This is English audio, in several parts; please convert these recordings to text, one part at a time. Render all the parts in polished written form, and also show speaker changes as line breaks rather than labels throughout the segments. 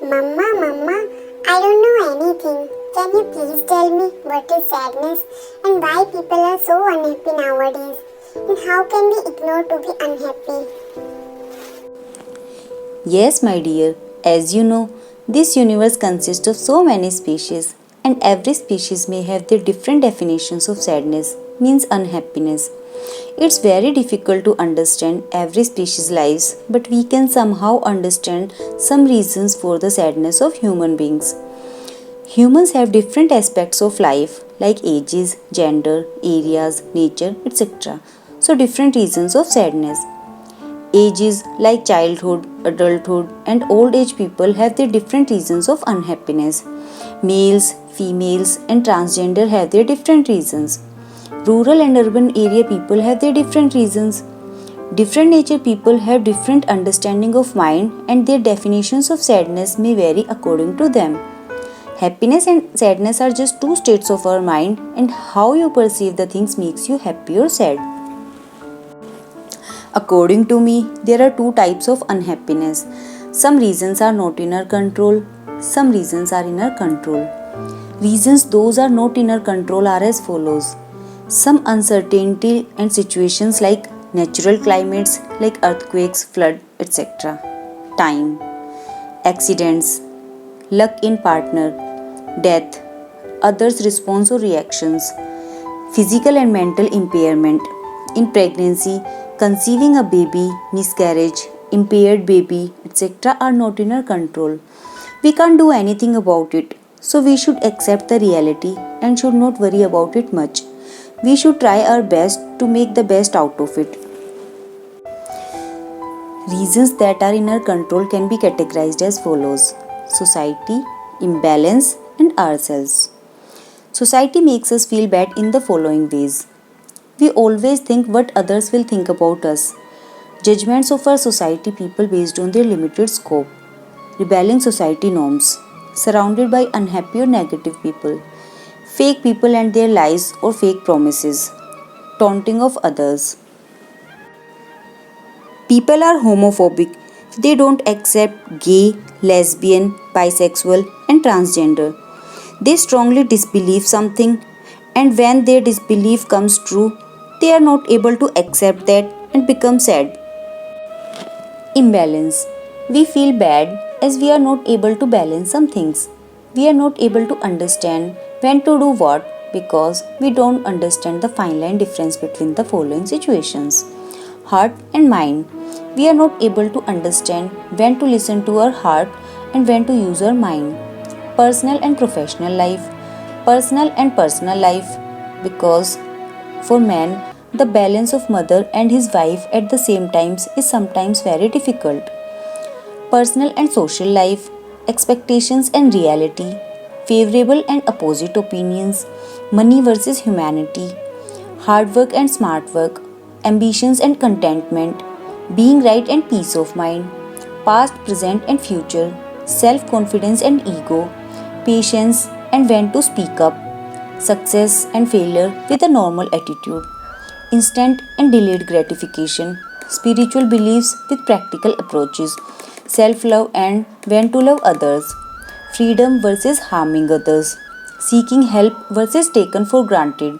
Mama, I don't know anything. Can you please tell me what is sadness and why people are so unhappy nowadays? And how can we ignore to be unhappy?
Yes, my dear, as you know, this universe consists of so many species, and every species may have their different definitions of sadness, means unhappiness. It's very difficult to understand every species' lives, but we can somehow understand some reasons for the sadness of human beings. Humans have different aspects of life like ages, gender, areas, nature, etc. So, different reasons of sadness. Ages like childhood, adulthood, and old age people have their different reasons of unhappiness. Males, females, and transgender have their different reasons. Rural and urban area people have their different reasons. Different nature people have different understanding of mind and their definitions of sadness may vary according to them. Happiness and sadness are just two states of our mind and how you perceive the things makes you happy or sad. According to me, there are two types of unhappiness. Some reasons are not in our control, some reasons are in our control. Reasons those are not in our control are as follows. Some uncertainty and situations like natural climates like earthquakes, flood, etc. Time, accidents, luck in partner, death, others' response or reactions, physical and mental impairment. In pregnancy, conceiving a baby, miscarriage, impaired baby, etc. are not in our control. We can't do anything about it, so we should accept the reality and should not worry about it much. We should try our best to make the best out of it. Reasons that are in our control can be categorized as follows: society, imbalance, and ourselves. Society makes us feel bad in the following ways. We always think what others will think about us. Judgments of our society people based on their limited scope. Rebelling society norms. Surrounded by unhappy or negative people. Fake people and their lies or fake promises. Taunting of others. People are homophobic. They don't accept gay, lesbian, bisexual, and transgender. They strongly disbelieve something, and when their disbelief comes true, they are not able to accept that and become sad. Imbalance. We feel bad as we are not able to balance some things. We are not able to understand when to do what because we don't understand the fine line difference between the following situations. Heart and mind. We are not able to understand when to listen to our heart and when to use our mind. Personal and professional life. Personal life because for man, the balance of mother and his wife at the same times is sometimes very difficult. Personal and social life, expectations and reality, favorable and opposite opinions, money versus humanity, hard work and smart work, ambitions and contentment, being right and peace of mind, past, present and future, self confidence and ego, patience and when to speak up, success and failure with a normal attitude, instant and delayed gratification, spiritual beliefs with practical approaches, self love and when to love others, freedom versus harming others, seeking help versus taken for granted,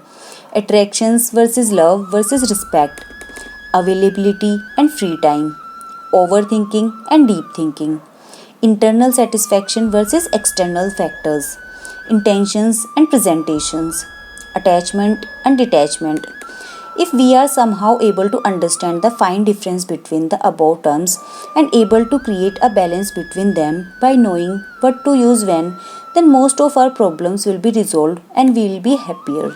attractions versus love versus respect, availability and free time, overthinking and deep thinking, internal satisfaction versus external factors, intentions and presentations, attachment and detachment. If we are somehow able to understand the fine difference between the above terms and able to create a balance between them by knowing what to use when, then most of our problems will be resolved and we will be happier.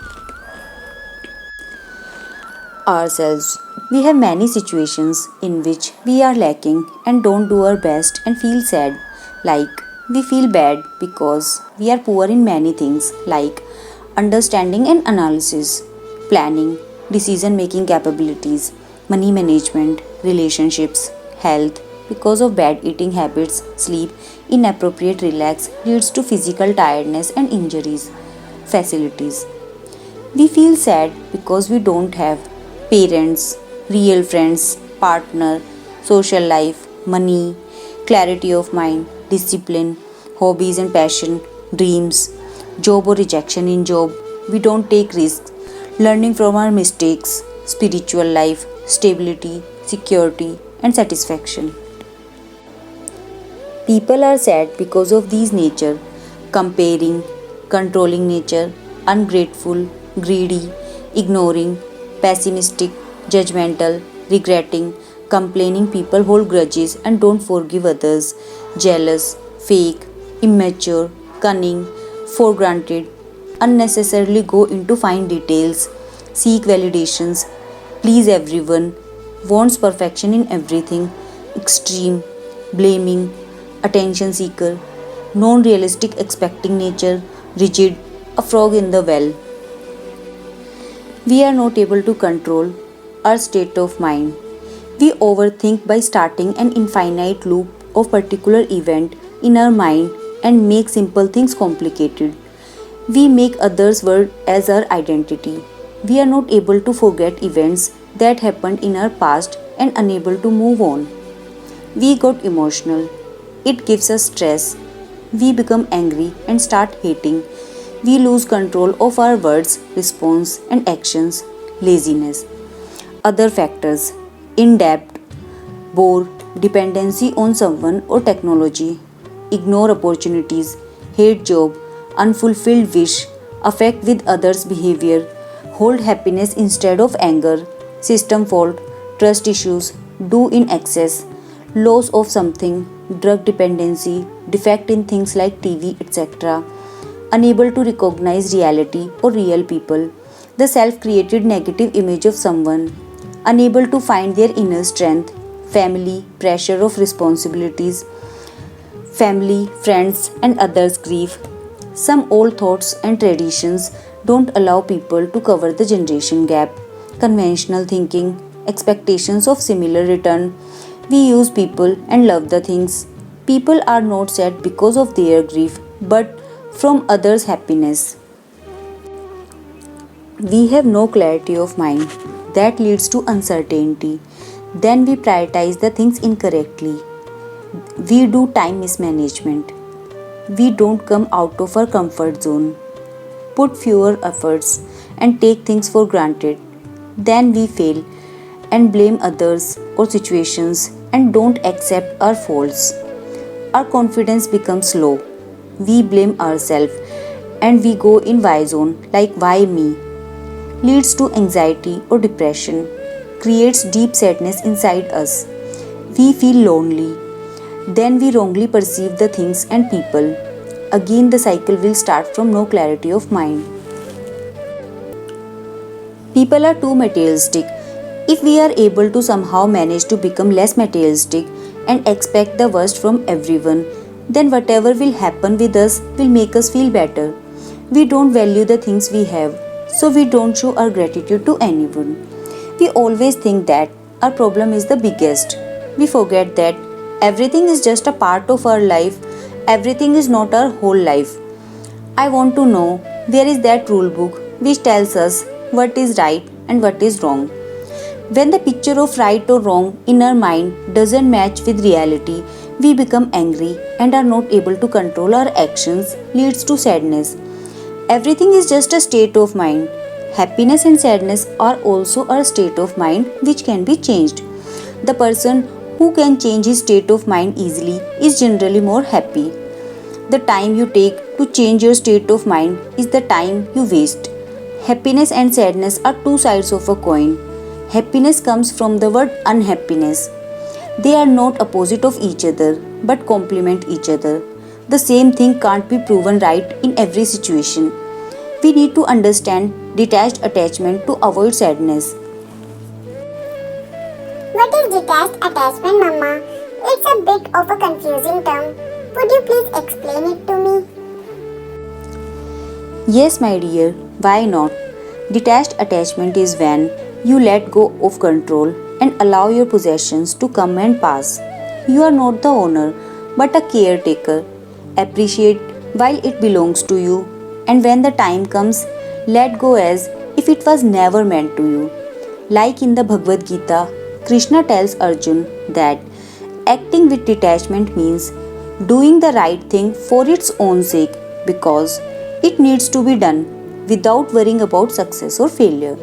Ourselves. We have many situations in which we are lacking and don't do our best and feel sad. Like we feel bad because we are poor in many things like understanding and analysis, planning, decision making capabilities, money management, relationships, health. Because of bad eating habits, sleep, inappropriate relax leads to physical tiredness and injuries. Facilities. We feel sad because we don't have parents, real friends, partner, social life, money, clarity of mind, discipline, hobbies and passion, dreams, job or rejection in job. We don't take risks, learning from our mistakes, spiritual life, stability, security, and satisfaction. People are sad because of these nature, comparing, controlling nature, ungrateful, greedy, ignoring, pessimistic, judgmental, regretting, complaining. People hold grudges and don't forgive others, jealous, fake, immature, cunning, for granted, unnecessarily go into fine details, seek validations, please everyone, wants perfection in everything, extreme, blaming, attention seeker, non realistic expecting nature, rigid, a frog in the well. We are not able to control our state of mind. We overthink by starting an infinite loop of particular event in our mind and make simple things complicated. We make others' word as our identity. We are not able to forget events that happened in our past and unable to move on. We got emotional. It gives us stress. We become angry and start hating. We lose control of our words, response, and actions. Laziness. Other factors: in debt, bore, dependency on someone or technology, ignore opportunities, hate job, unfulfilled wish, affect with others' behavior, hold happiness instead of anger, system fault, trust issues, do in excess, loss of something, drug dependency, defect in things like TV, etc., unable to recognize reality or real people, the self created negative image of someone, unable to find their inner strength, family, pressure of responsibilities, family, friends, and others' grief. Some old thoughts and traditions don't allow people to cover the generation gap, conventional thinking, expectations of similar return. We use people and love the things. People are not sad because of their grief, but from others' happiness. We have no clarity of mind. That leads to uncertainty. Then we prioritize the things incorrectly. We do time mismanagement. We don't come out of our comfort zone, put fewer efforts, and take things for granted. Then we fail and blame others or situations and don't accept our faults. Our confidence becomes low. We blame ourselves and we go in why zone, like why me, leads to anxiety or depression, creates deep sadness inside us. We feel lonely. Then we wrongly perceive the things and people. Again, the cycle will start from no clarity of mind. People are too materialistic. If we are able to somehow manage to become less materialistic and expect the worst from everyone, then whatever will happen with us will make us feel better. We don't value the things we have, so we don't show our gratitude to anyone. We always think that our problem is the biggest. We forget that everything is just a part of our life, everything is not our whole life. I want to know where is that rule book which tells us what is right and what is wrong. When the picture of right or wrong in our mind doesn't match with reality, we become angry and are not able to control our actions, leads to sadness. Everything is just a state of mind. Happiness and sadness are also a state of mind which can be changed. The person who can change his state of mind easily is generally more happy. The time you take to change your state of mind is the time you waste. Happiness and sadness are two sides of a coin. Happiness comes from the word unhappiness. They are not opposite of each other but complement each other. The same thing can't be proven right in every situation. We need to understand detached attachment to avoid sadness.
What is detached attachment, Mama? It's a bit of a confusing term. Would you please explain it to me?
Yes, my dear, why not? Detached attachment is when you let go of control and allow your possessions to come and pass. You are not the owner but a caretaker. Appreciate while it belongs to you, and when the time comes, let go as if it was never meant to you. Like in the Bhagavad Gita, Krishna tells Arjun that acting with detachment means doing the right thing for its own sake because it needs to be done without worrying about success or failure.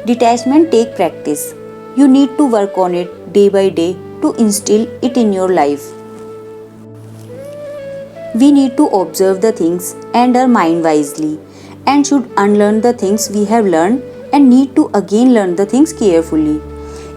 Detachment take practice. You need to work on it day by day to instill it in your life. We need to observe the things and our mind wisely and should unlearn the things we have learned and need to again learn the things carefully.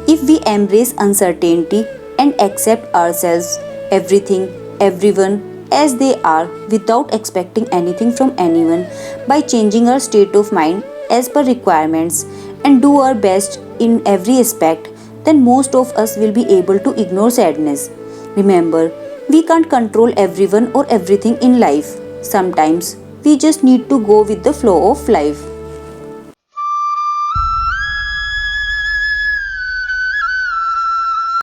If we embrace uncertainty and accept ourselves, everything, everyone as they are without expecting anything from anyone by changing our state of mind as per requirements and do our best in every aspect, then most of us will be able to ignore sadness. Remember, we can't control everyone or everything in life. Sometimes we just need to go with the flow of life.